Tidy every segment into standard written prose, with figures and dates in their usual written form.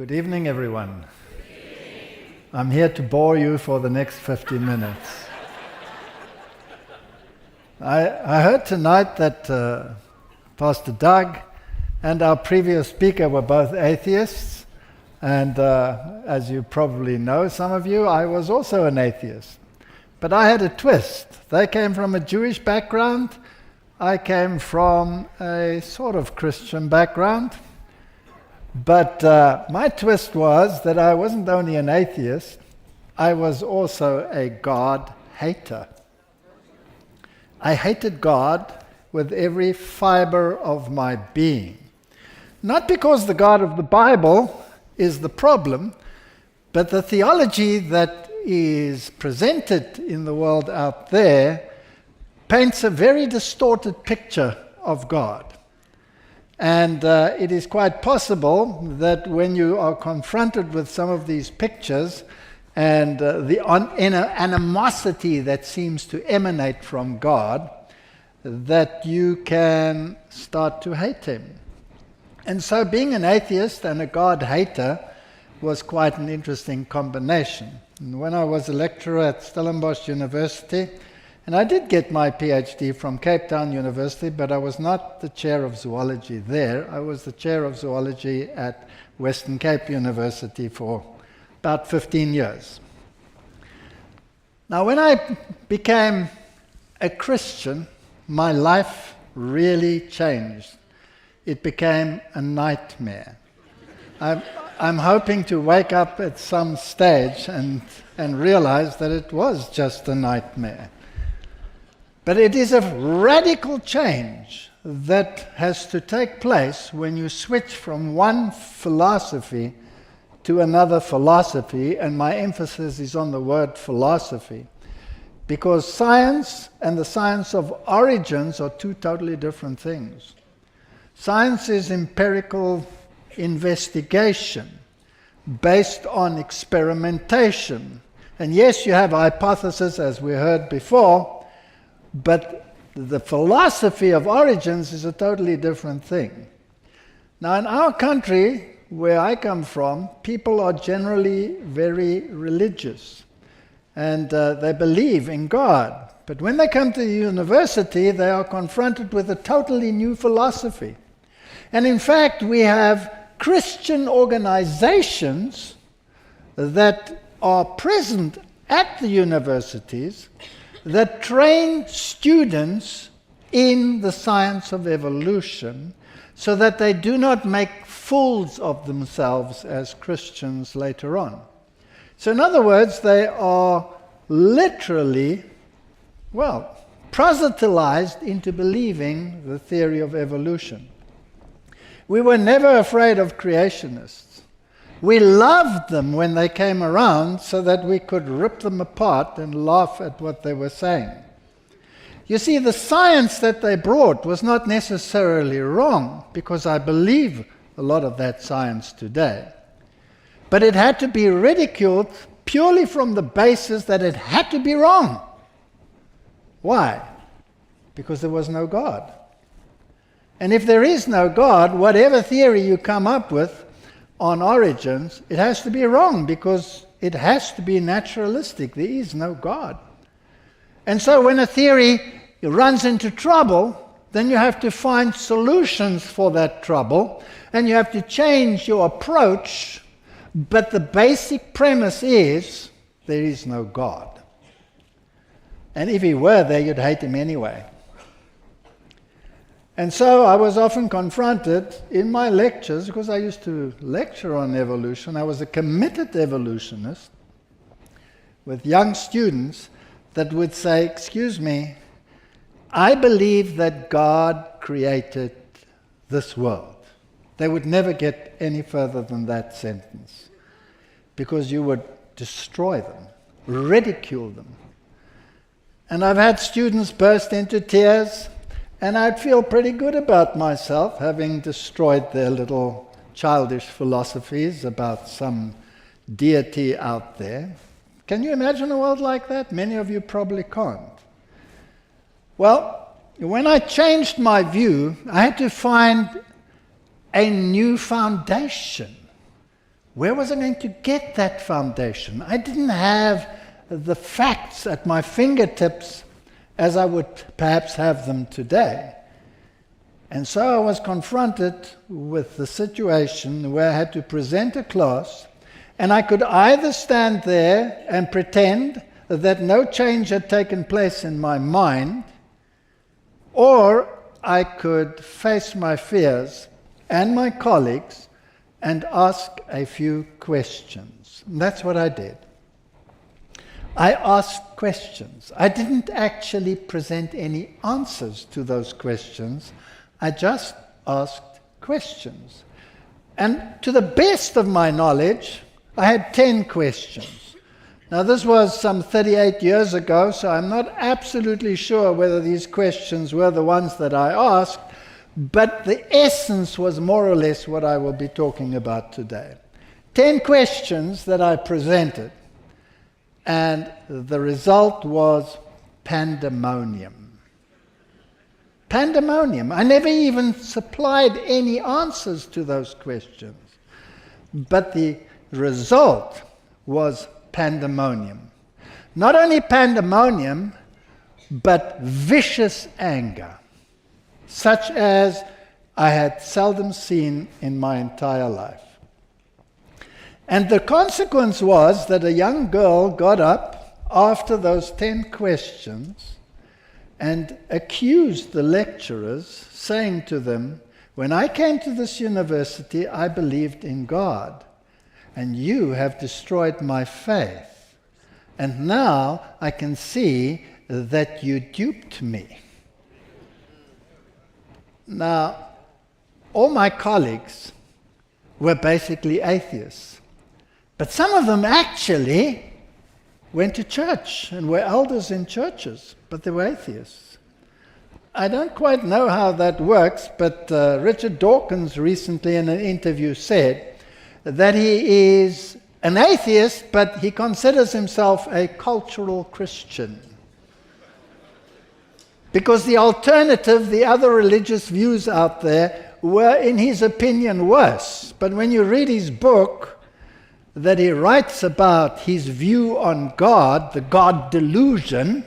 Good evening, everyone. I'm here to bore you for the next 50 minutes. I heard tonight that Pastor Doug and our previous speaker were both atheists, and as you probably know, some of you, I was also an atheist. But I had a twist. They came from a Jewish background. I came from a sort of Christian background. But my twist was that I wasn't only an atheist, I was also a God hater. I hated God with every fiber of my being. Not because the God of the Bible is the problem, but the theology that is presented in the world out there paints a very distorted picture of God. And it is quite possible that when you are confronted with some of these pictures and the animosity that seems to emanate from God, that you can start to hate him. And so being an atheist and a God hater was quite an interesting combination. And when I was a lecturer at Stellenbosch University, and I did get my PhD from Cape Town University, but I was not the chair of zoology there. I was the chair of zoology at Western Cape University for about 15 years. Now, when I became a Christian, my life really changed. It became a nightmare. I'm hoping to wake up at some stage and realize that it was just a nightmare. But it is a radical change that has to take place when you switch from one philosophy to another philosophy, and my emphasis is on the word philosophy, because science and the science of origins are two totally different things. Science is empirical investigation based on experimentation. And yes, you have hypotheses, as we heard before, but the philosophy of origins is a totally different thing. Now, in our country, where I come from, people are generally very religious, and they believe in God. But when they come to the university, they are confronted with a totally new philosophy. And in fact, we have Christian organizations that are present at the universities that train students in the science of evolution so that they do not make fools of themselves as Christians later on. So in other words, they are literally, proselytized into believing the theory of evolution. We were never afraid of creationists. We loved them when they came around so that we could rip them apart and laugh at what they were saying. You see, the science that they brought was not necessarily wrong, because I believe a lot of that science today. But it had to be ridiculed purely from the basis that it had to be wrong. Why? Because there was no God. And if there is no God, whatever theory you come up with on origins, it has to be wrong, because it has to be naturalistic. There is no God. And so when a theory runs into trouble, then you have to find solutions for that trouble, and you have to change your approach, but the basic premise is there is no God. And if he were there, you'd hate him anyway. And so I was often confronted in my lectures, because I used to lecture on evolution. I was a committed evolutionist with young students that would say, "Excuse me, I believe that God created this world." They would never get any further than that sentence, because you would destroy them, ridicule them. And I've had students burst into tears, and I'd feel pretty good about myself, having destroyed their little childish philosophies about some deity out there. Can you imagine a world like that? Many of you probably can't. Well, when I changed my view, I had to find a new foundation where was I going to get that foundation? I didn't have the facts at my fingertips as I would perhaps have them today. And so I was confronted with the situation where I had to present a class, and I could either stand there and pretend that no change had taken place in my mind, or I could face my fears and my colleagues and ask a few questions. And that's what I did. I asked questions. I didn't actually present any answers to those questions. I just asked questions. And to the best of my knowledge, I had 10 questions. Now, this was some 38 years ago, so I'm not absolutely sure whether these questions were the ones that I asked, but the essence was more or less what I will be talking about today. 10 questions that I presented, and the result was pandemonium. Pandemonium. I never even supplied any answers to those questions, but the result was pandemonium. Not only pandemonium, but vicious anger, such as I had seldom seen in my entire life. And the consequence was that a young girl got up after those 10 questions and accused the lecturers, saying to them, "When I came to this university, I believed in God, and you have destroyed my faith. And now I can see that you duped me." Now, all my colleagues were basically atheists, but some of them actually went to church and were elders in churches, but they were atheists. I don't quite know how that works, but Richard Dawkins recently in an interview said that he is an atheist, but he considers himself a cultural Christian. Because the alternative, the other religious views out there, were, in his opinion, worse. But when you read his book, that he writes about his view on God, the God delusion,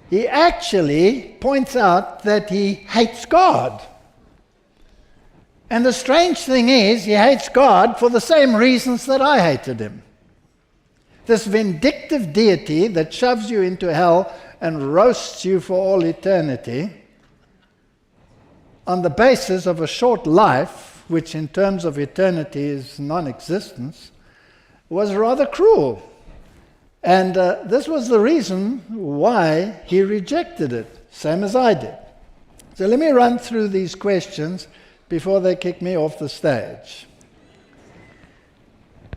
he actually points out that he hates God. And the strange thing is, he hates God for the same reasons that I hated him. This vindictive deity that shoves you into hell and roasts you for all eternity on the basis of a short life, which in terms of eternity is non-existence, was rather cruel. And this was the reason why he rejected it, same as I did. So let me run through these questions before they kick me off the stage.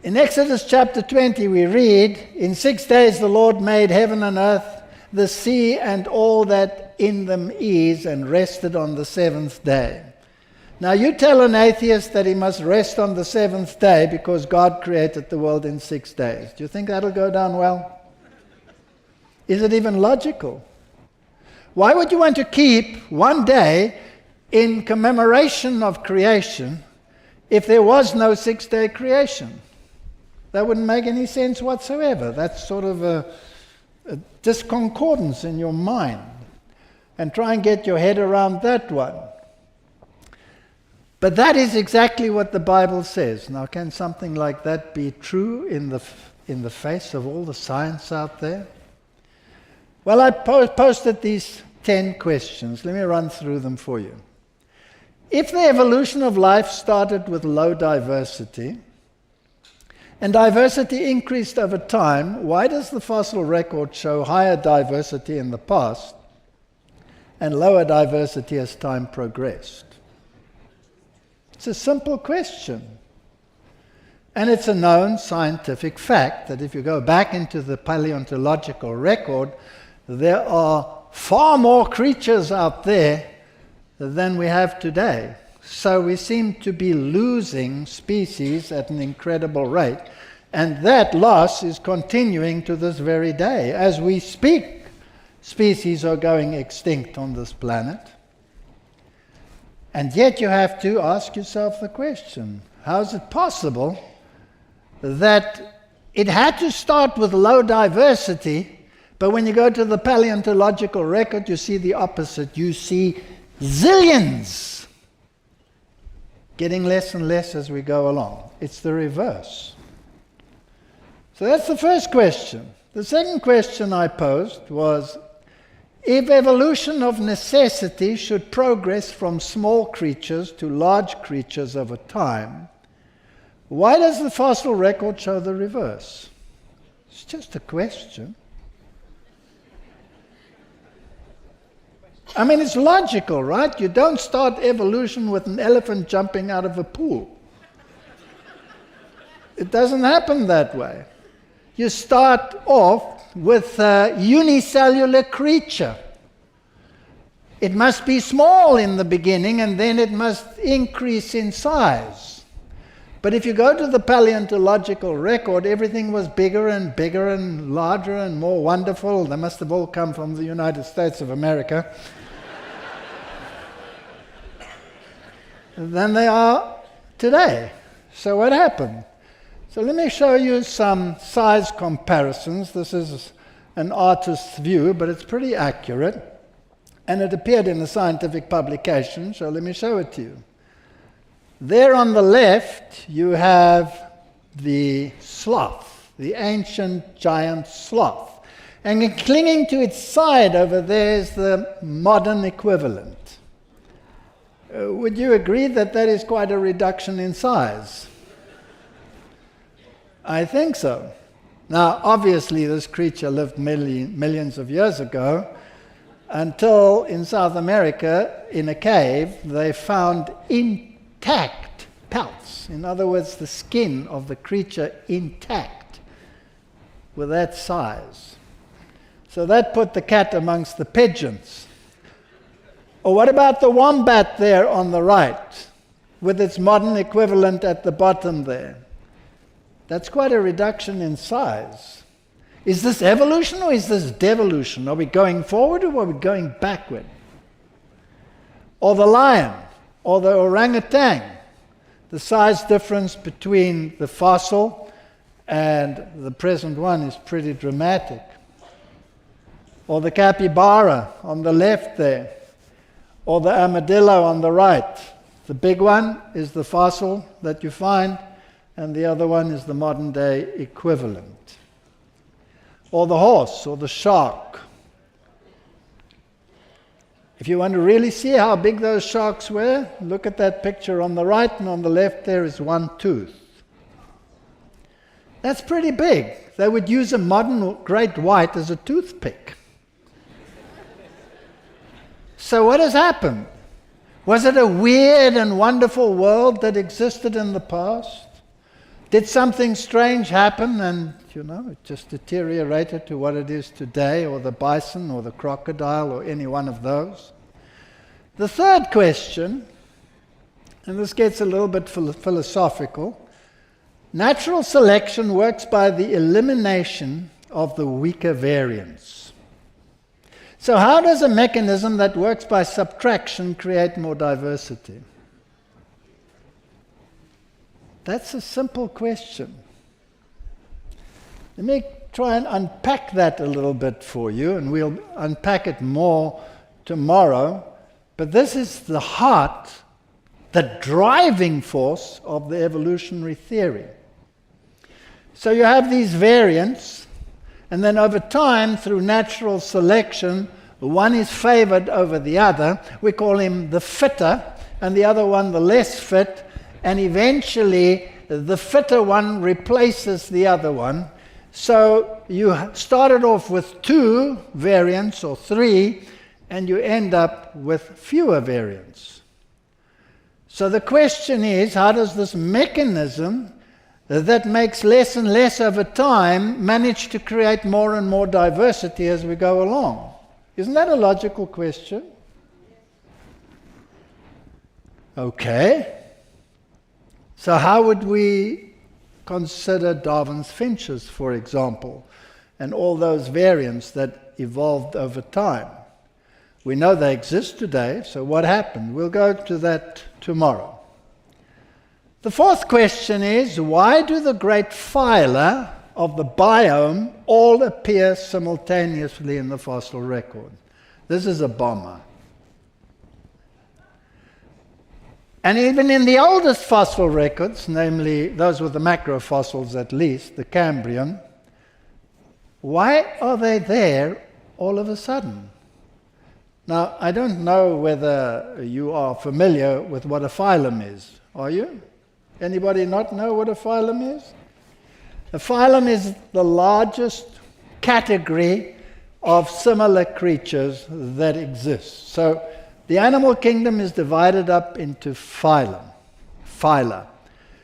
In Exodus chapter 20 we read, "In 6 days the Lord made heaven and earth, the sea and all that in them is, and rested on the seventh day." Now you tell an atheist that he must rest on the seventh day because God created the world in 6 days. Do you think that'll go down well? Is it even logical? Why would you want to keep one day in commemoration of creation if there was no 6-day creation? That wouldn't make any sense whatsoever. That's sort of a disconcordance in your mind. And try and get your head around that one. But that is exactly what the Bible says. Now, can something like that be true in the face of all the science out there? Well, I posted these 10 questions. Let me run through them for you. If the evolution of life started with low diversity, and diversity increased over time, why does the fossil record show higher diversity in the past and lower diversity as time progressed? It's a simple question. And it's a known scientific fact that if you go back into the paleontological record, there are far more creatures out there than we have today. So we seem to be losing species at an incredible rate. And that loss is continuing to this very day. As we speak, species are going extinct on this planet. And yet you have to ask yourself the question, how is it possible that it had to start with low diversity, but when you go to the paleontological record, you see the opposite. You see zillions getting less and less as we go along. It's the reverse. So that's the first question. The second question I posed was, if evolution of necessity should progress from small creatures to large creatures over time, why does the fossil record show the reverse? It's just a question. I mean, it's logical, right? You don't start evolution with an elephant jumping out of a pool. It doesn't happen that way. You start off with a unicellular creature. It must be small in the beginning, and then it must increase in size. But if you go to the paleontological record, everything was bigger and larger and more wonderful. They must have all come from the United States of America. than they are today. So what happened? So let me show you some size comparisons. This is an artist's view, but it's pretty accurate. And it appeared in a scientific publication, so let me show it to you. There on the left, you have the sloth, the ancient giant sloth. And clinging to its side over there is the modern equivalent. Would you agree that that is quite a reduction in size? I think so. Now, obviously, this creature lived millions of years ago, until in South America, in a cave, they found intact pelts. In other words, the skin of the creature intact, with that size. So that put the cat amongst the pigeons. Or what about the wombat there on the right, with its modern equivalent at the bottom there? That's quite a reduction in size. Is this evolution or is this devolution? Are we going forward or are we going backward? Or the lion, or the orangutan, the size difference between the fossil and the present one is pretty dramatic. Or the capybara on the left there, or the armadillo on the right. The big one is the fossil that you find, and the other one is the modern day equivalent. Or the horse, or the shark. If you want to really see how big those sharks were, look at that picture on the right, and on the left there is one tooth. That's pretty big. They would use a modern great white as a toothpick. So what has happened? Was it a weird and wonderful world that existed in the past? Did something strange happen and, it just deteriorated to what it is today, or the bison, or the crocodile, or any one of those? The third question, and this gets a little bit philosophical, natural selection works by the elimination of the weaker variants. So how does a mechanism that works by subtraction create more diversity? That's a simple question. Let me try and unpack that a little bit for you, and we'll unpack it more tomorrow. But this is the heart, the driving force of the evolutionary theory. So you have these variants, and then over time, through natural selection, one is favored over the other. We call him the fitter, and the other one the less fit, and eventually the fitter one replaces the other one. So you started off with 2 variants, or 3, and you end up with fewer variants. So the question is, how does this mechanism that makes less and less over time manage to create more and more diversity as we go along? Isn't that a logical question? Okay. So how would we consider Darwin's finches, for example, and all those variants that evolved over time? We know they exist today, so what happened? We'll go to that tomorrow. The fourth question is, why do the great phyla of the biome all appear simultaneously in the fossil record? This is a bomber. And even in the oldest fossil records, namely those with the macrofossils at least, the Cambrian, why are they there all of a sudden? Now, I don't know whether you are familiar with what a phylum is. Are you? Anybody not know what a phylum is? A phylum is the largest category of similar creatures that exist. So the animal kingdom is divided up into phyla.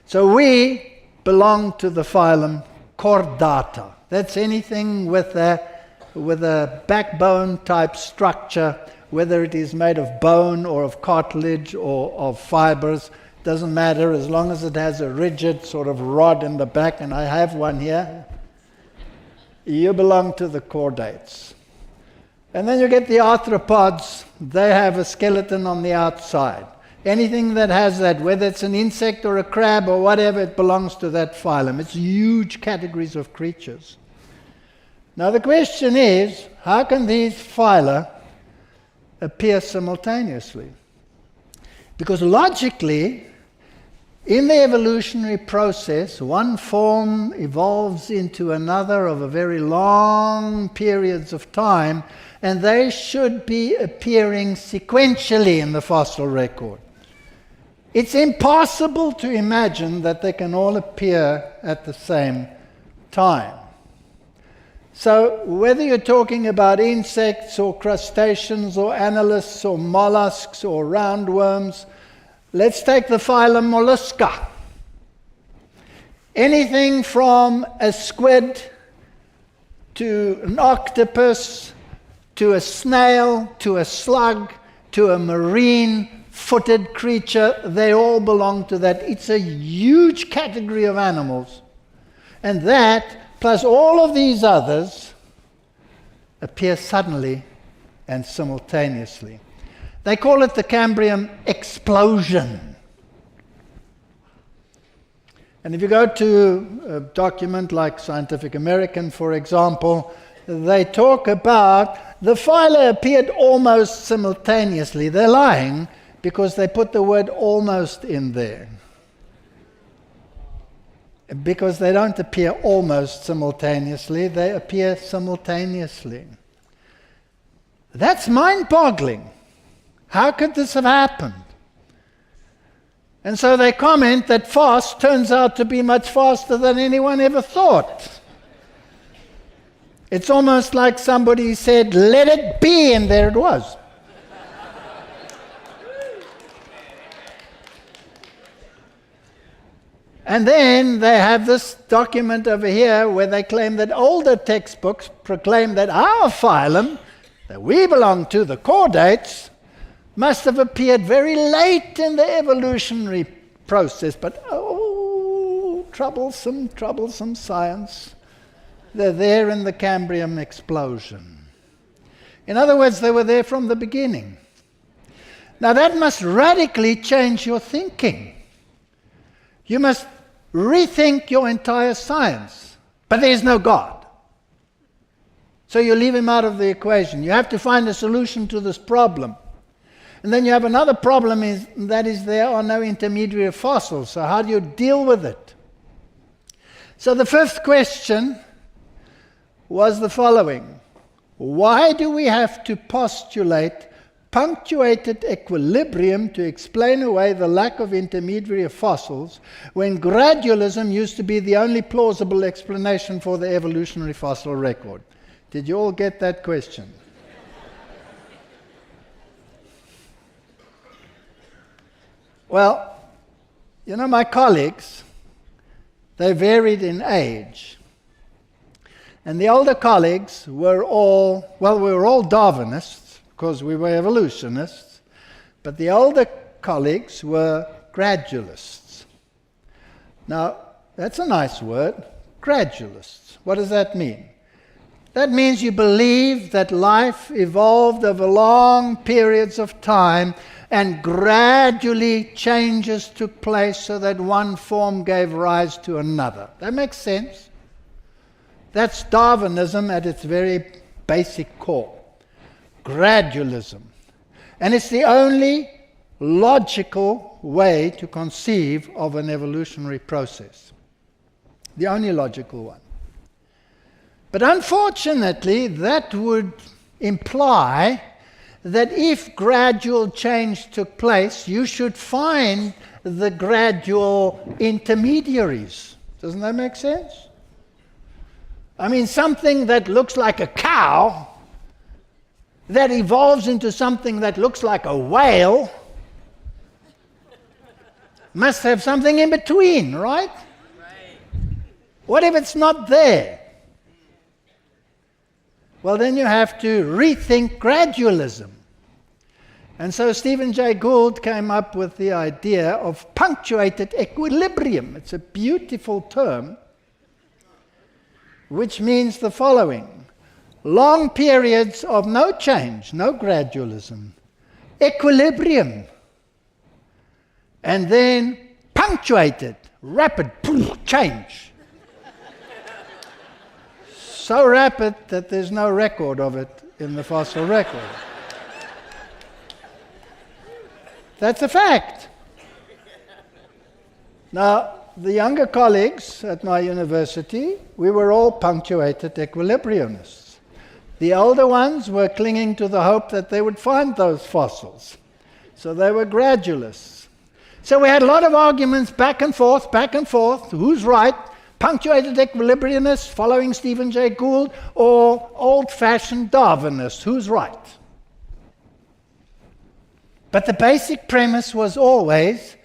So we belong to the phylum Chordata. That's anything with a backbone type structure, whether it is made of bone or of cartilage or of fibers, doesn't matter as long as it has a rigid sort of rod in the back, and I have one here. You belong to the chordates. And then you get the arthropods. They have a skeleton on the outside. Anything that has that, whether it's an insect or a crab or whatever, it belongs to that phylum. It's huge categories of creatures. Now the question is, how can these phyla appear simultaneously? Because logically, in the evolutionary process, one form evolves into another over very long periods of time, and they should be appearing sequentially in the fossil record. It's impossible to imagine that they can all appear at the same time. So whether you're talking about insects or crustaceans or annelids or mollusks or roundworms, let's take the phylum Mollusca. Anything from a squid to an octopus to a snail to a slug to a marine-footed creature, they all belong to that. It's a huge category of animals. And that, plus all of these others, appear suddenly and simultaneously. They call it the Cambrian explosion. And if you go to a document like Scientific American, for example, they talk about the phyla appeared almost simultaneously. They're lying because they put the word almost in there. Because they don't appear almost simultaneously, they appear simultaneously. That's mind-boggling. How could this have happened? And so they comment that fast turns out to be much faster than anyone ever thought. It's almost like somebody said, let it be, and there it was. And then they have this document over here where they claim that older textbooks proclaim that our phylum, that we belong to, the chordates, must have appeared very late in the evolutionary process. But oh, troublesome science. They're there in the Cambrian explosion. In other words, they were there from the beginning. Now that must radically change your thinking. You must rethink your entire science. But there's no God. So you leave him out of the equation. You have to find a solution to this problem. And then you have another problem, that is there are no intermediary fossils. So how do you deal with it? So the fifth question was the following. Why do we have to postulate punctuated equilibrium to explain away the lack of intermediary fossils when gradualism used to be the only plausible explanation for the evolutionary fossil record? Did you all get that question? Well, you know, my colleagues, they varied in age. And the older colleagues were all, well, we were all Darwinists, because we were evolutionists, but the older colleagues were gradualists. Now, that's a nice word, gradualists. What does that mean? That means you believe that life evolved over long periods of time and gradually changes took place so that one form gave rise to another. That makes sense? That's Darwinism at its very basic core. Gradualism. And it's the only logical way to conceive of an evolutionary process. The only logical one. But unfortunately, that would imply that if gradual change took place, you should find the gradual intermediaries. Doesn't that make sense? I mean, something that looks like a cow that evolves into something that looks like a whale must have something in between, right? What if it's not there? Well, then you have to rethink gradualism. And so Stephen Jay Gould came up with the idea of punctuated equilibrium. It's a beautiful term, which means the following. Long periods of no change, no gradualism, equilibrium, and then punctuated, rapid change. So rapid that there's no record of it in the fossil record. That's a fact. Now, the younger colleagues at my university, we were all punctuated equilibriumists. The older ones were clinging to the hope that they would find those fossils. So they were gradualists. So we had a lot of arguments back and forth, who's right? Punctuated equilibriumists following Stephen Jay Gould, or old-fashioned Darwinists, who's right? But the basic premise was always,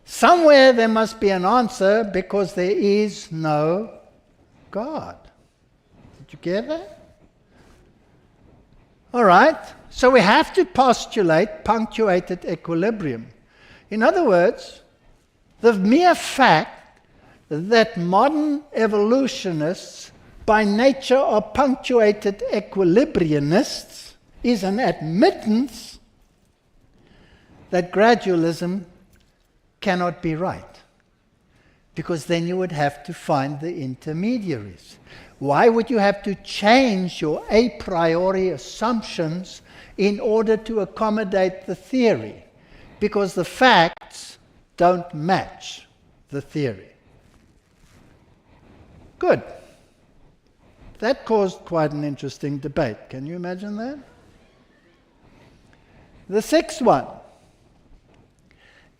somewhere there must be an answer because there is no God. Did you get that? All right, so we have to postulate punctuated equilibrium. In other words, the mere fact that modern evolutionists by nature are punctuated equilibrianists is an admittance that gradualism cannot be right. Because then you would have to find the intermediaries. Why would you have to change your a priori assumptions in order to accommodate the theory? Because the facts don't match the theory. Good. That caused quite an interesting debate. Can you imagine that? The sixth one.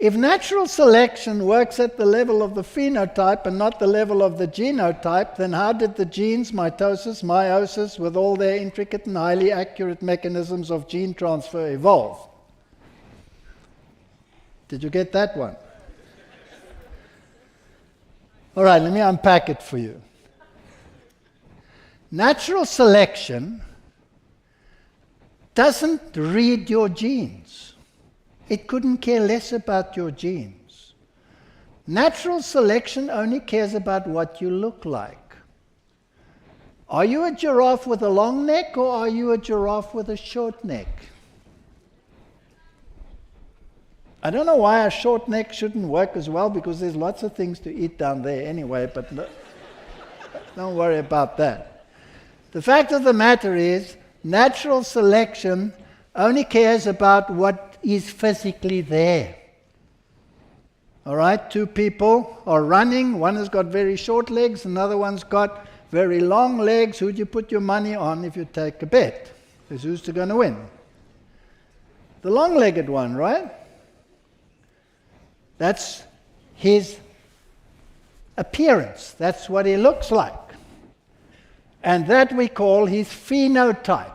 If natural selection works at the level of the phenotype and not the level of the genotype, then how did the genes, mitosis, meiosis, with all their intricate and highly accurate mechanisms of gene transfer evolve? Did you get that one? All right, let me unpack it for you. Natural selection doesn't read your genes. It couldn't care less about your genes. Natural selection only cares about what you look like. Are you a giraffe with a long neck, or are you a giraffe with a short neck? I don't know why a short neck shouldn't work as well, because there's lots of things to eat down there anyway, but don't worry about that. The fact of the matter is, natural selection only cares about what is physically there. All right, two people are running. One has got very short legs, another one's got very long legs. Who do you put your money on if you take a bet? Because who's going to win? The long-legged one, right? That's his appearance. That's what he looks like. And that we call his phenotype.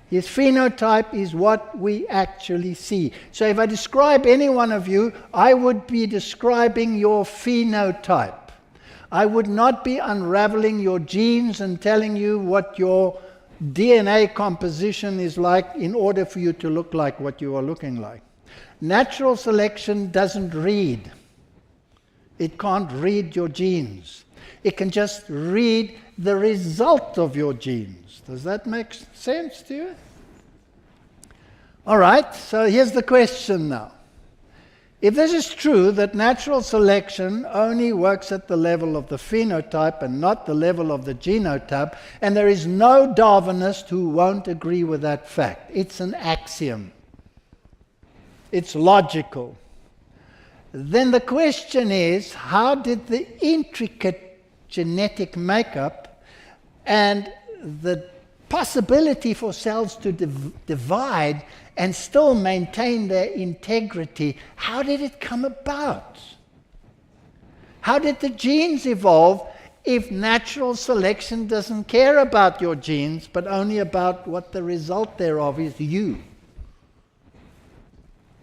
His phenotype is what we actually see. So if I describe any one of you, I would be describing your phenotype. I would not be unraveling your genes and telling you what your DNA composition is like in order for you to look like what you are looking like. Natural selection doesn't read. It can't read your genes. It can just read the result of your genes. Does that make sense to you? All right, so here's the question now. If this is true, that natural selection only works at the level of the phenotype and not the level of the genotype, and there is no Darwinist who won't agree with that fact. It's an axiom. It's logical. Then the question is, how did the intricate genetic makeup and the possibility for cells to divide and still maintain their integrity, how did it come about? How did the genes evolve if natural selection doesn't care about your genes, but only about what the result thereof is, you?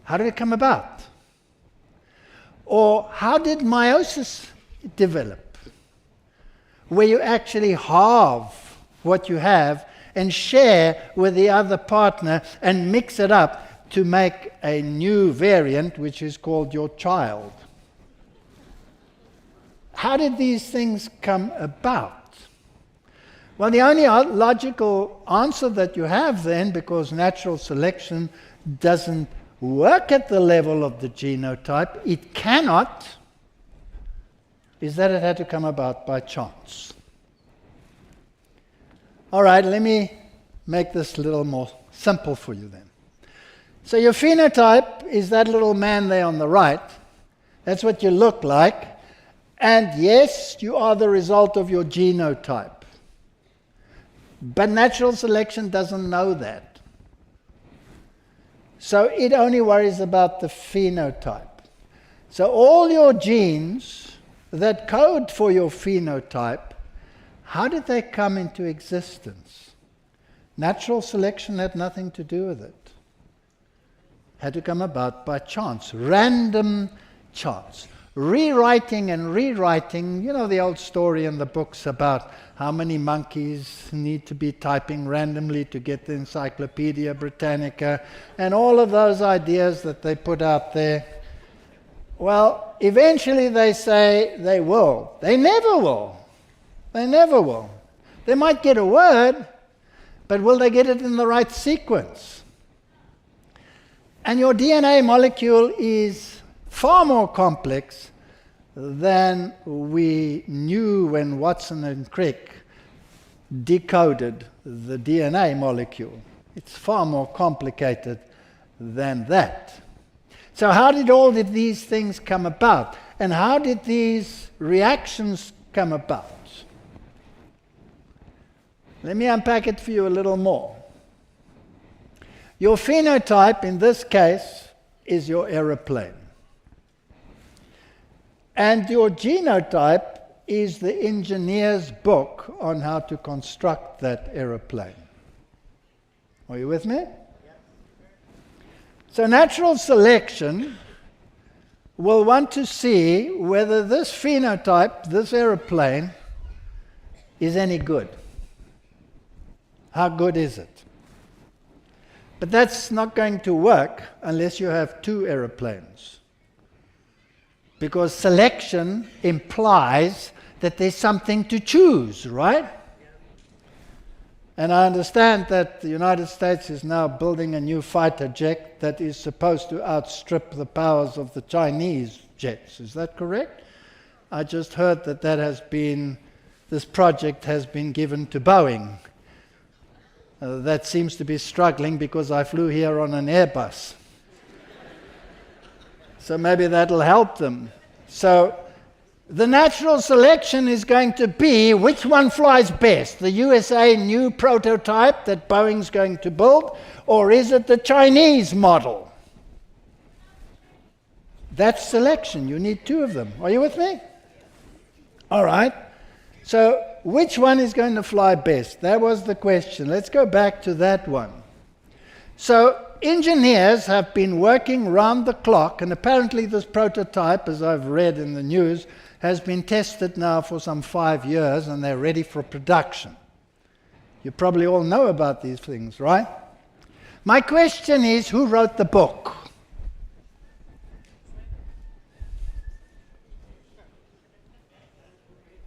How did it come about? Or how did meiosis develop, where you actually halve what you have and share with the other partner and mix it up to make a new variant, which is called your child? How did these things come about? Well, the only logical answer that you have then, because natural selection doesn't work at the level of the genotype, it cannot, is that it had to come about by chance. All right, let me make this a little more simple for you then. So your phenotype is that little man there on the right. That's what you look like. And yes, you are the result of your genotype. But natural selection doesn't know that. So it only worries about the phenotype. So all your genes that code for your phenotype, how did they come into existence? Natural selection had nothing to do with it. Had to come about by chance, random chance. Rewriting and rewriting, you know the old story in the books about how many monkeys need to be typing randomly to get the Encyclopedia Britannica, and all of those ideas that they put out there. Well, eventually they say they will. They never will. They never will. They might get a word, but will they get it in the right sequence? And your DNA molecule is far more complex than we knew when Watson and Crick decoded the DNA molecule. It's far more complicated than that. So how did all of these things come about? And how did these reactions come about? Let me unpack it for you a little more. Your phenotype, in this case, is your aeroplane. And your genotype is the engineer's book on how to construct that aeroplane. Are you with me? So natural selection will want to see whether this phenotype, this aeroplane, is any good. How good is it? But that's not going to work unless you have two aeroplanes. Because selection implies that there's something to choose, right? And I understand that the United States is now building a new fighter jet that is supposed to outstrip the powers of the Chinese jets. Is that correct? I just heard that this project has been given to Boeing. That seems to be struggling because I flew here on an Airbus. So maybe that'll help them. So the natural selection is going to be which one flies best, the USA new prototype that Boeing's going to build, or is it the Chinese model? That's selection. You need two of them. Are you with me? All right. So which one is going to fly best? That was the question. Let's go back to that one. So engineers have been working round the clock, and apparently this prototype, as I've read in the news, has been tested now for some 5 years, and they're ready for production. You probably all know about these things, right? My question is, who wrote the book?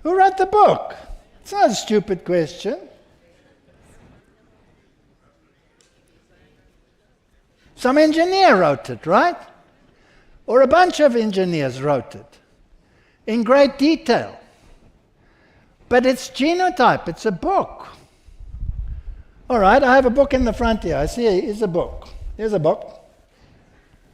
Who wrote the book? It's not a stupid question. Some engineer wrote it, right? Or a bunch of engineers wrote it in great detail. But it's genotype, it's a book. All right, I have a book in the front here. I see here's a book. Here's a book.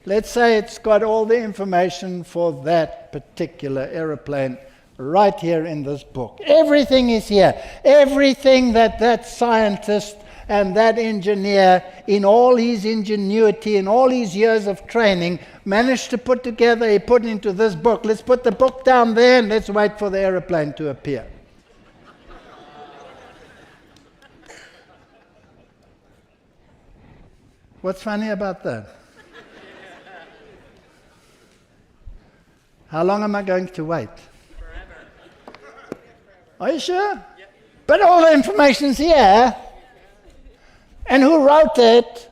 Let's say it's got all the information for that particular aeroplane right here in this book. Everything is here. Everything that scientist and that engineer, in all his ingenuity, in all his years of training, managed to put together, he put into this book. Let's put the book down there and let's wait for the aeroplane to appear. What's funny about that? How long am I going to wait? Forever. Are you sure? Yep. But all the information's here. And who wrote it?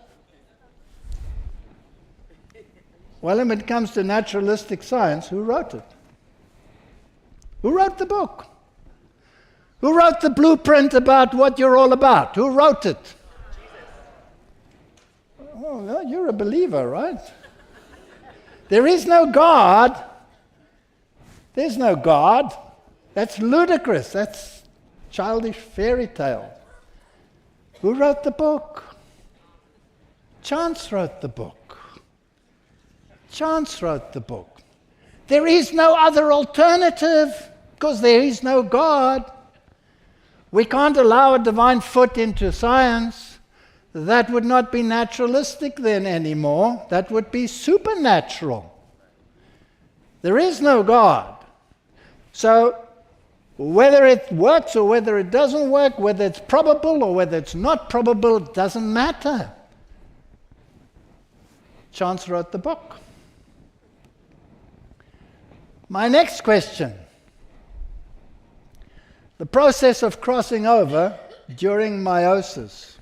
Well, when it comes to naturalistic science, who wrote it? Who wrote the book? Who wrote the blueprint about what you're all about? Who wrote it? Oh, well, you're a believer, right? There is no God. There's no God. That's ludicrous. That's childish fairy tale. Who wrote the book? Chance wrote the book. Chance wrote the book. There is no other alternative because there is no God. We can't allow a divine foot into science. That would not be naturalistic then anymore. That would be supernatural. There is no God. So whether it works or whether it doesn't work, whether it's probable or whether it's not probable, it doesn't matter. Chance wrote the book. My next question. The process of crossing over during meiosis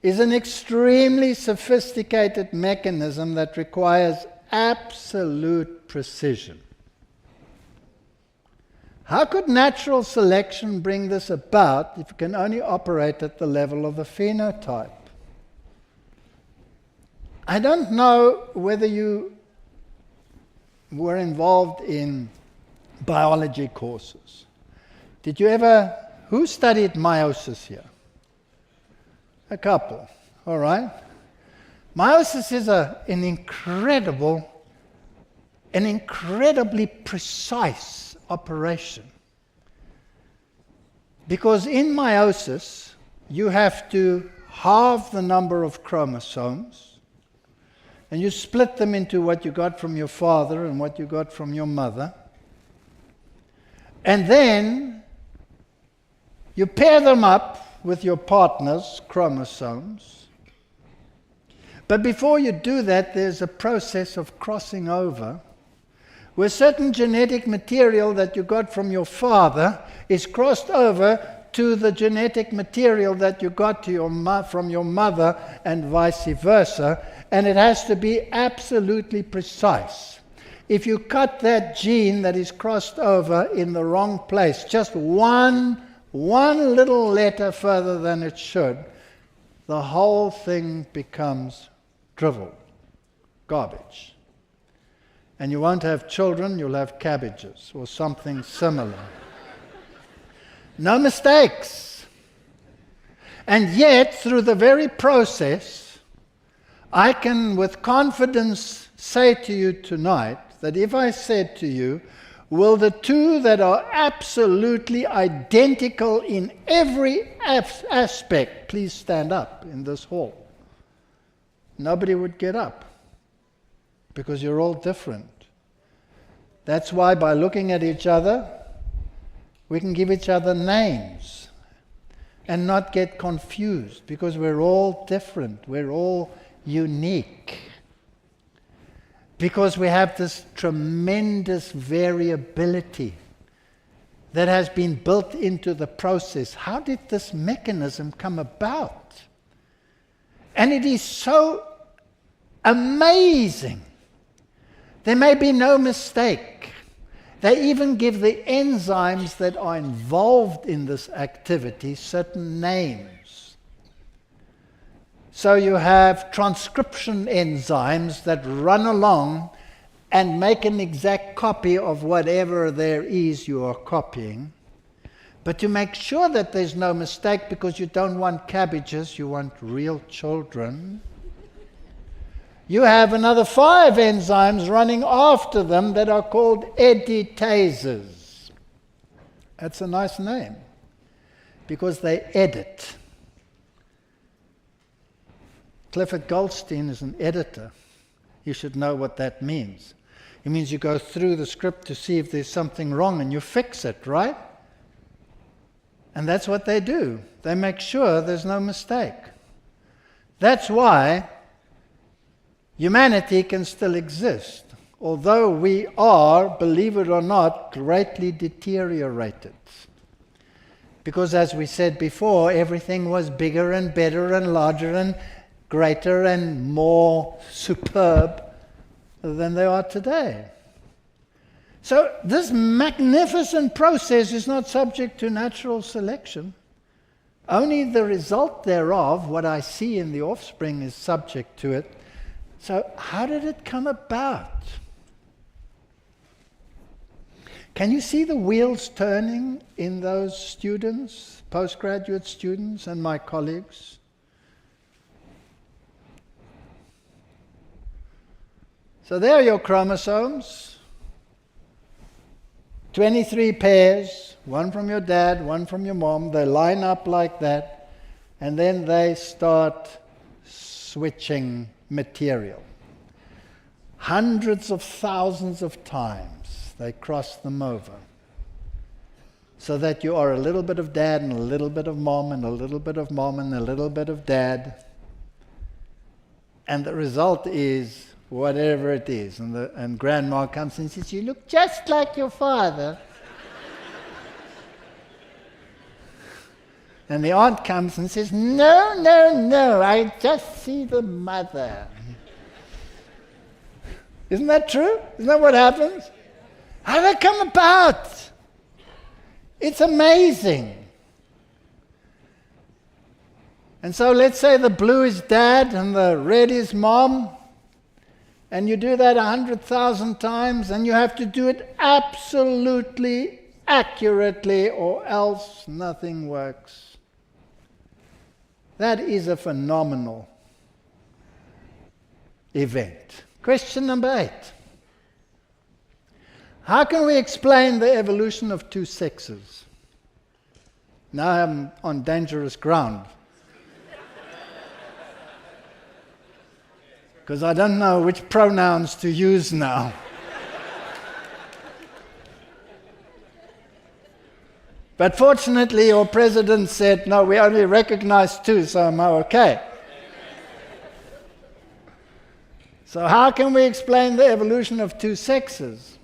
is an extremely sophisticated mechanism that requires absolute precision. How could natural selection bring this about if it can only operate at the level of a phenotype? I don't know whether you were involved in biology courses. Did you ever, who studied meiosis here? A couple, all right. Meiosis is an incredibly precise operation. Because in meiosis, you have to halve the number of chromosomes, and you split them into what you got from your father and what you got from your mother. And then you pair them up with your partner's chromosomes. But before you do that, there's a process of crossing over, where certain genetic material that you got from your father is crossed over to the genetic material that you got to from your mother and vice versa, and it has to be absolutely precise. If you cut that gene that is crossed over in the wrong place, just one little letter further than it should, the whole thing becomes drivel, garbage. And you won't have children, you'll have cabbages or something similar. No mistakes. And yet, through the very process, I can with confidence say to you tonight that if I said to you, will the two that are absolutely identical in every aspect please stand up in this hall? Nobody would get up. Because you're all different. That's why by looking at each other, we can give each other names and not get confused, because we're all different, we're all unique. Because we have this tremendous variability that has been built into the process. How did this mechanism come about? And it is so amazing. There may be no mistake. They even give the enzymes that are involved in this activity certain names. So you have transcription enzymes that run along and make an exact copy of whatever there is you are copying. But to make sure that there's no mistake, because you don't want cabbages, you want real children, you have another 5 enzymes running after them that are called editases. That's a nice name, because they edit. Clifford Goldstein is an editor. You should know what that means. It means you go through the script to see if there's something wrong and you fix it, right? And that's what they do. They make sure there's no mistake. That's why humanity can still exist, although we are, believe it or not, greatly deteriorated. Because as we said before, everything was bigger and better and larger and greater and more superb than they are today. So this magnificent process is not subject to natural selection. Only the result thereof, what I see in the offspring, is subject to it. So how did it come about? Can you see the wheels turning in those students, postgraduate students and my colleagues? So there are your chromosomes. 23 pairs, one from your dad, one from your mom. They line up like that, and then they start switching material. Hundreds of thousands of times they cross them over, so that you are a little bit of dad and a little bit of mom and a little bit of mom and a little bit of dad. And the result is whatever it is. And grandma comes and says, "You look just like your father." And the aunt comes and says, "No, no, no, I just see the mother." Isn't that true? Isn't that what happens? How did that come about? It's amazing. And so let's say the blue is dad and the red is mom. And you do that 100,000 times, and you have to do it absolutely accurately, or else nothing works. That is a phenomenal event. Question number 8. How can we explain the evolution of 2 sexes? Now I'm on dangerous ground, because I don't know which pronouns to use now. But fortunately, your president said, no, we only recognize 2, so I'm okay. So how can we explain the evolution of 2 sexes?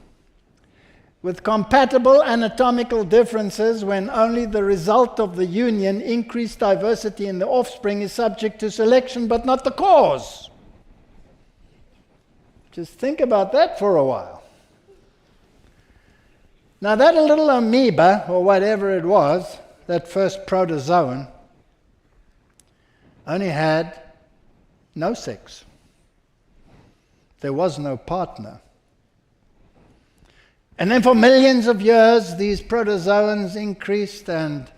With compatible anatomical differences, when only the result of the union, increased diversity in the offspring, is subject to selection, but not the cause. Just think about that for a while. Now that little amoeba, or whatever it was, that first protozoan, only had no sex. There was no partner. And then for millions of years, these protozoans increased and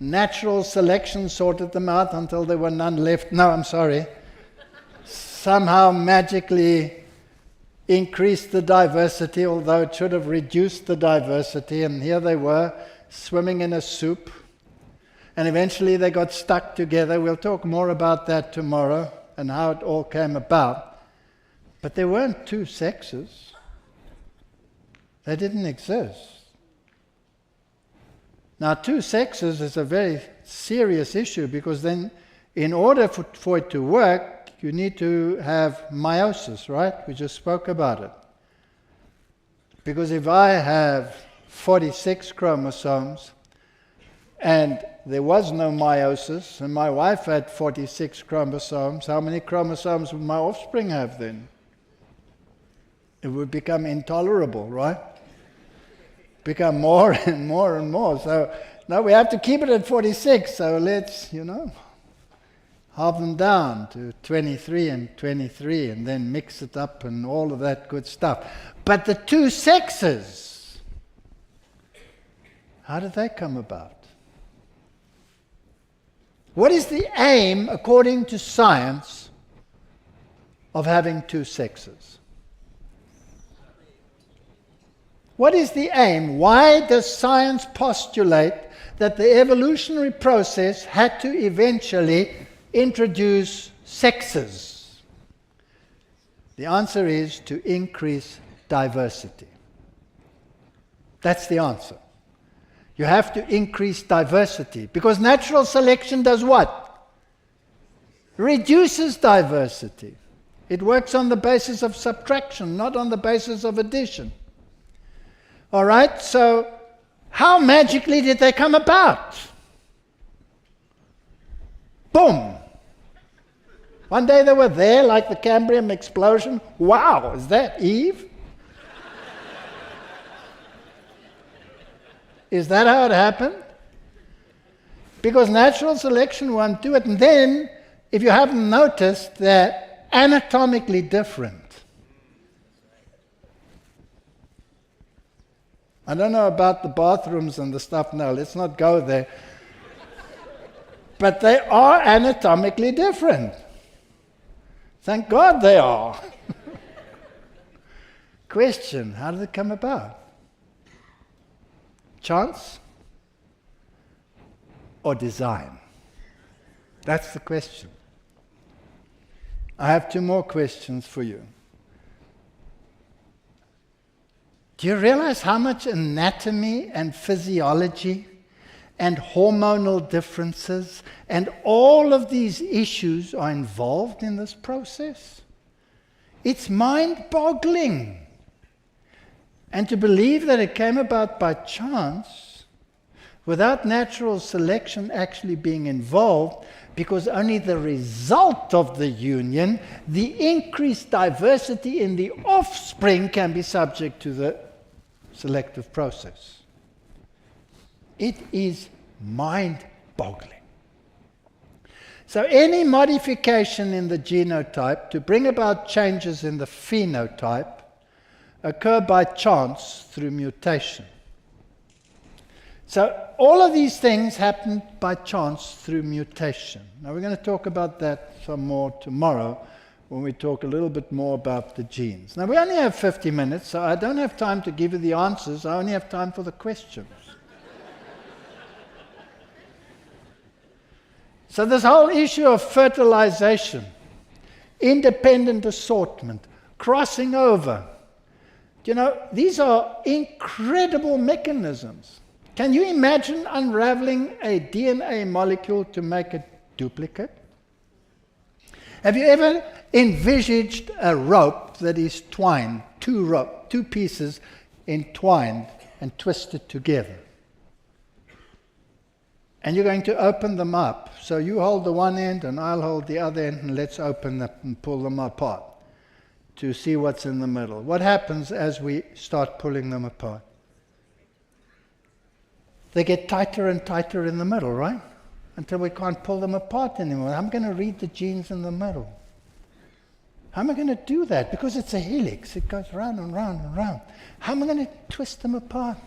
natural selection sorted them out until there were none left. No, I'm sorry. Somehow magically increased the diversity, although it should have reduced the diversity. And here they were, swimming in a soup. And eventually they got stuck together. We'll talk more about that tomorrow and how it all came about. But there weren't 2 sexes. They didn't exist. Now, 2 sexes is a very serious issue, because then in order for it to work, you need to have meiosis, right? We just spoke about it. Because if I have 46 chromosomes and there was no meiosis, and my wife had 46 chromosomes, how many chromosomes would my offspring have then? It would become intolerable, right? become more and more and more. So now we have to keep it at 46. So let's, halve them down to 23 and 23 and then mix it up and all of that good stuff. But the two sexes, how did they come about? What is the aim, according to science, of having two sexes? What is the aim? Why does science postulate that the evolutionary process had to eventually introduce sexes? The answer is to increase diversity. That's the answer. You have to increase diversity, because natural selection does what? Reduces diversity. It works on the basis of subtraction, not on the basis of addition. All right, so how magically did they come about? Boom! One day they were there, like the Cambrian explosion. Wow, is that Eve? Is that how it happened? Because natural selection won't do it. And then, if you haven't noticed, they're anatomically different. I don't know about the bathrooms and the stuff now, let's not go there. But they are anatomically different. Thank God they are. Question, how did it come about? Chance or design? That's the question. I have two more questions for you. Do you realize how much anatomy and physiology and hormonal differences and all of these issues are involved in this process? It's mind-boggling. And to believe that it came about by chance, without natural selection actually being involved, because only the result of the union, the increased diversity in the offspring, can be subject to the selective process. It is mind-boggling. So any modification in the genotype to bring about changes in the phenotype occur by chance through mutation. So all of these things happen by chance through mutation. Now we're going to talk about that some more tomorrow when we talk a little bit more about the genes. Now we only have 50 minutes, so I don't have time to give you the answers. I only have time for the questions. So this whole issue of fertilization, independent assortment, crossing over, these are incredible mechanisms. Can you imagine unraveling a DNA molecule to make a duplicate? Have you ever envisaged a rope that is twined, two pieces entwined and twisted together? And you're going to open them up. So you hold the one end and I'll hold the other end, and let's open them and pull them apart to see what's in the middle. What happens as we start pulling them apart? They get tighter and tighter in the middle, right? Until we can't pull them apart anymore. I'm going to read the genes in the middle. How am I going to do that? Because it's a helix. It goes round and round and round. How am I going to twist them apart?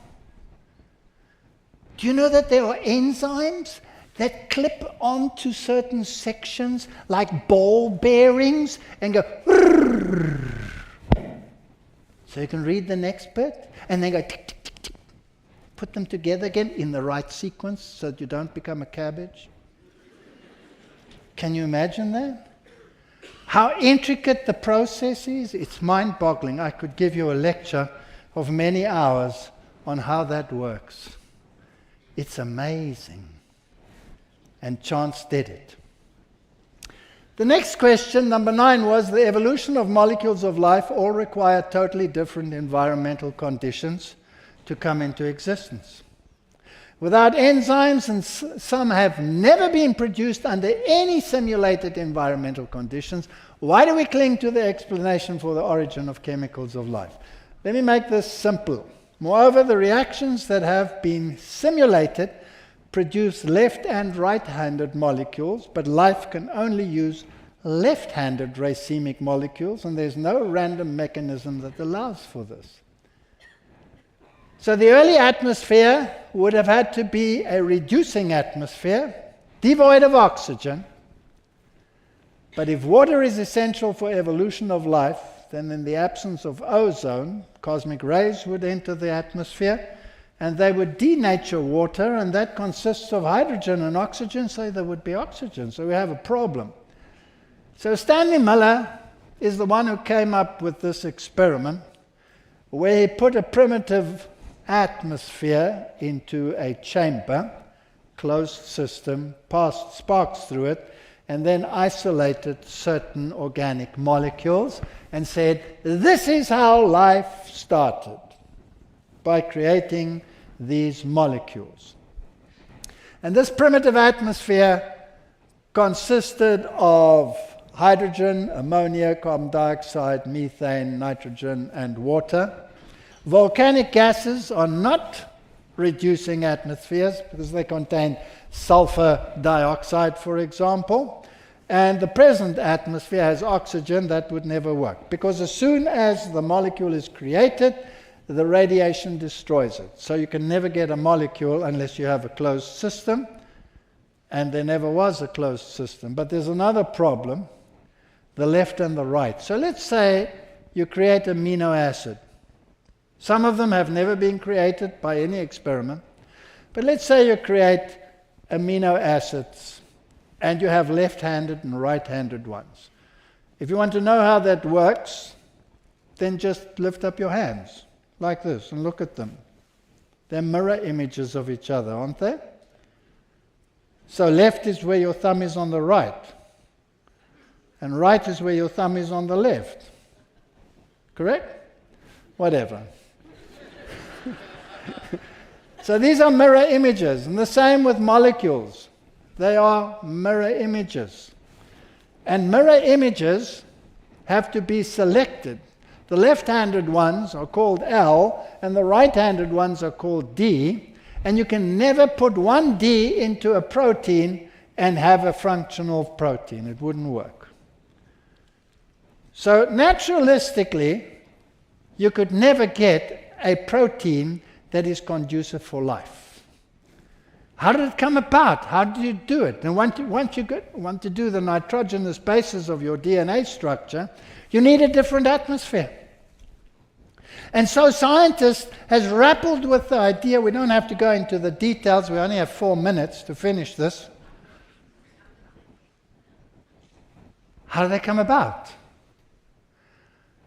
Do you know that there are enzymes that clip onto certain sections like ball bearings and go so you can read the next bit and then go tick, tick, tick, tick. Put them together again in the right sequence so that you don't become a cabbage? Can you imagine that? How intricate the process is? It's mind-boggling. I could give you a lecture of many hours on how that works. It's amazing. And chance did it. The next question, number 9, was the evolution of molecules of life all require totally different environmental conditions to come into existence. Without enzymes, and some have never been produced under any simulated environmental conditions, why do we cling to the explanation for the origin of chemicals of life? Let me make this simple. Moreover, the reactions that have been simulated produce left and right-handed molecules, but life can only use left-handed racemic molecules, and there's no random mechanism that allows for this. So the early atmosphere would have had to be a reducing atmosphere, devoid of oxygen. But if water is essential for evolution of life, then in the absence of ozone, cosmic rays would enter the atmosphere, and they would denature water, and that consists of hydrogen and oxygen, so there would be oxygen. So we have a problem. So Stanley Miller is the one who came up with this experiment, where he put a primitive atmosphere into a chamber, closed system, passed sparks through it, and then isolated certain organic molecules and said, this is how life started, by creating these molecules. And this primitive atmosphere consisted of hydrogen, ammonia, carbon dioxide, methane, nitrogen, and water. Volcanic gases are not reducing atmospheres because they contain sulfur dioxide, for example. And the present atmosphere has oxygen. That would never work, because as soon as the molecule is created, the radiation destroys it. So you can never get a molecule unless you have a closed system, and there never was a closed system. But there's another problem, the left and the right. So let's say you create amino acid. Some of them have never been created by any experiment. But let's say you create amino acids, and you have left-handed and right-handed ones. If you want to know how that works, then just lift up your hands like this and look at them. They're mirror images of each other, aren't they? So left is where your thumb is on the right, and right is where your thumb is on the left. Correct? Whatever. So these are mirror images, and the same with molecules. They are mirror images. And mirror images have to be selected. The left-handed ones are called L, and the right-handed ones are called D. And you can never put one D into a protein and have a functional protein. It wouldn't work. So naturalistically, you could never get a protein that is conducive for life. How did it come about? How did you do it? And once you want to do the nitrogenous basis of your DNA structure, you need a different atmosphere. And so scientists has grappled with the idea. We don't have to go into the details. We only have 4 minutes to finish this. How do they come about?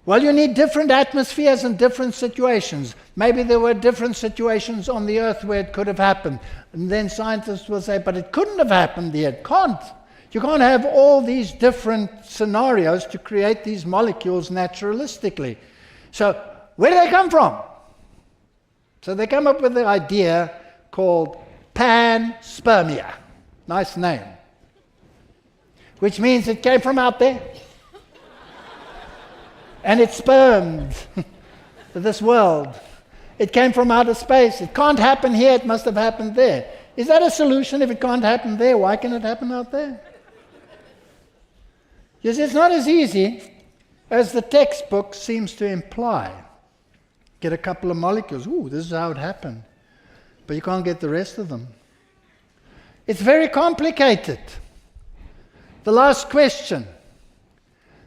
Well, you need different atmospheres in different situations. Maybe there were different situations on the Earth where it could have happened. And then scientists will say, but it couldn't have happened there. It can't. You can't have all these different scenarios to create these molecules naturalistically. So where do they come from? So they come up with the idea called panspermia. Nice name. Which means it came from out there. And it spermed this world. It came from outer space. It can't happen here, it must have happened there. Is that a solution? If it can't happen there, why can it happen out there? Yes, it's not as easy as the textbook seems to imply. Get a couple of molecules. Ooh, this is how it happened. But you can't get the rest of them. It's very complicated. The last question.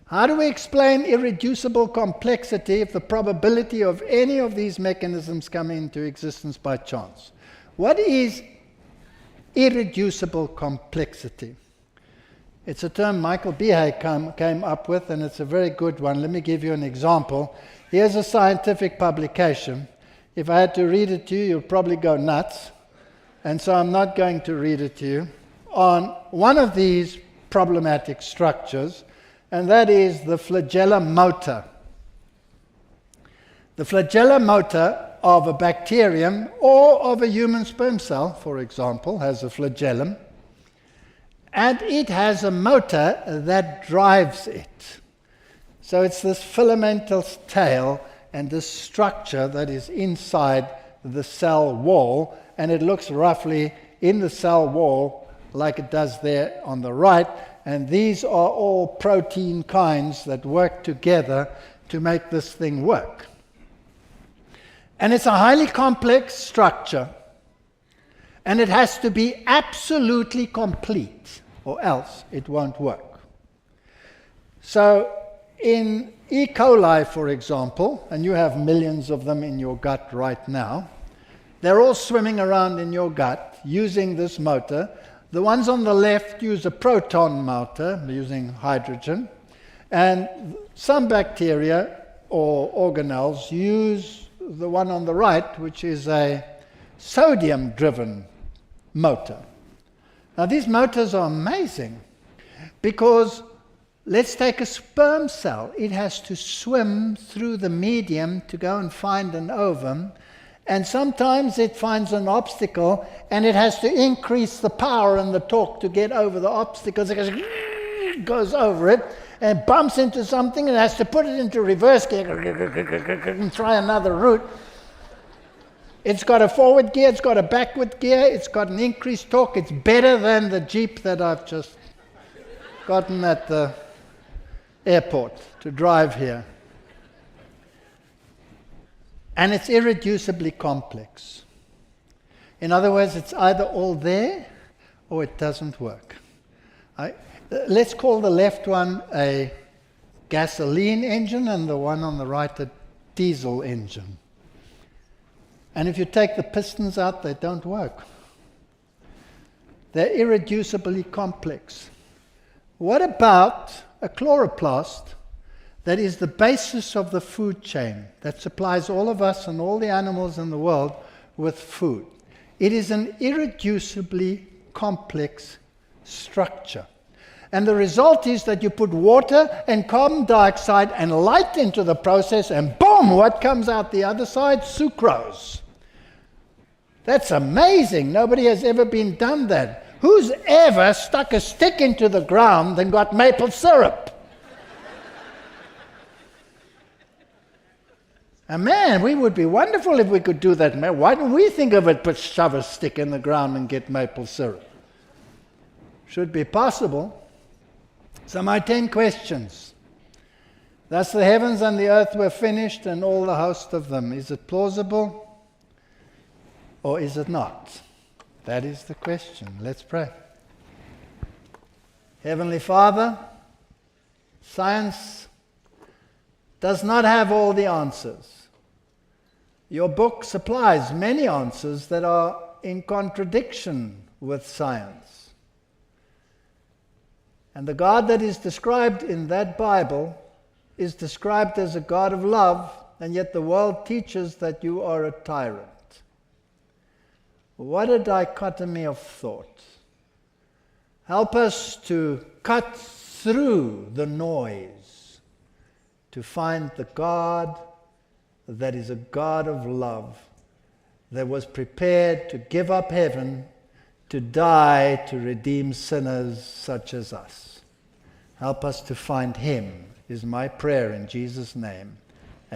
How do we explain irreducible complexity if the probability of any of these mechanisms come into existence by chance? What is irreducible complexity? It's a term Michael Behe came up with, and it's a very good one. Let me give you an example. Here's a scientific publication. If I had to read it to you, you'll probably go nuts. And so I'm not going to read it to you. On one of these problematic structures, and that is the flagella motor. The flagella motor of a bacterium or of a human sperm cell, for example, has a flagellum, and it has a motor that drives it. So it's this filamentous tail, and this structure that is inside the cell wall, and it looks roughly in the cell wall like it does there on the right, and these are all protein kinds that work together to make this thing work. And it's a highly complex structure, and it has to be absolutely complete, or else it won't work. So in E. coli, for example, and you have millions of them in your gut right now, they're all swimming around in your gut using this motor. The ones on the left use a proton motor using hydrogen, and some bacteria or organelles use the one on the right, which is a sodium-driven motor. Now these motors are amazing because let's take a sperm cell. It has to swim through the medium to go and find an ovum, and sometimes it finds an obstacle and it has to increase the power and the torque to get over the obstacles. It goes over it and bumps into something and has to put it into reverse gear and try another route. It's got a forward gear, it's got a backward gear, it's got an increased torque. It's better than the Jeep that I've just gotten at the airport to drive here. And it's irreducibly complex. In other words, it's either all there or it doesn't work. Let's call the left one a gasoline engine and the one on the right a diesel engine. And if you take the pistons out, they don't work. They're irreducibly complex. What about a chloroplast that is the basis of the food chain that supplies all of us and all the animals in the world with food? It is an irreducibly complex structure. And the result is that you put water and carbon dioxide and light into the process, and boom, what comes out the other side? Sucrose. That's amazing. Nobody has ever been done that. Who's ever stuck a stick into the ground and got maple syrup? And man, we would be wonderful if we could do that. Man, why don't we think of it, but shove a stick in the ground and get maple syrup? Should be possible. So my 10 questions. Thus the heavens and the earth were finished, and all the host of them. Is it plausible or is it not? That is the question. Let's pray. Heavenly Father, science does not have all the answers. Your book supplies many answers that are in contradiction with science. And the God that is described in that Bible is described as a God of love, and yet the world teaches that you are a tyrant. What a dichotomy of thought. Help us to cut through the noise to find the God that is a God of love, that was prepared to give up heaven, to die to redeem sinners such as us. Help us to find Him, is my prayer in Jesus' name.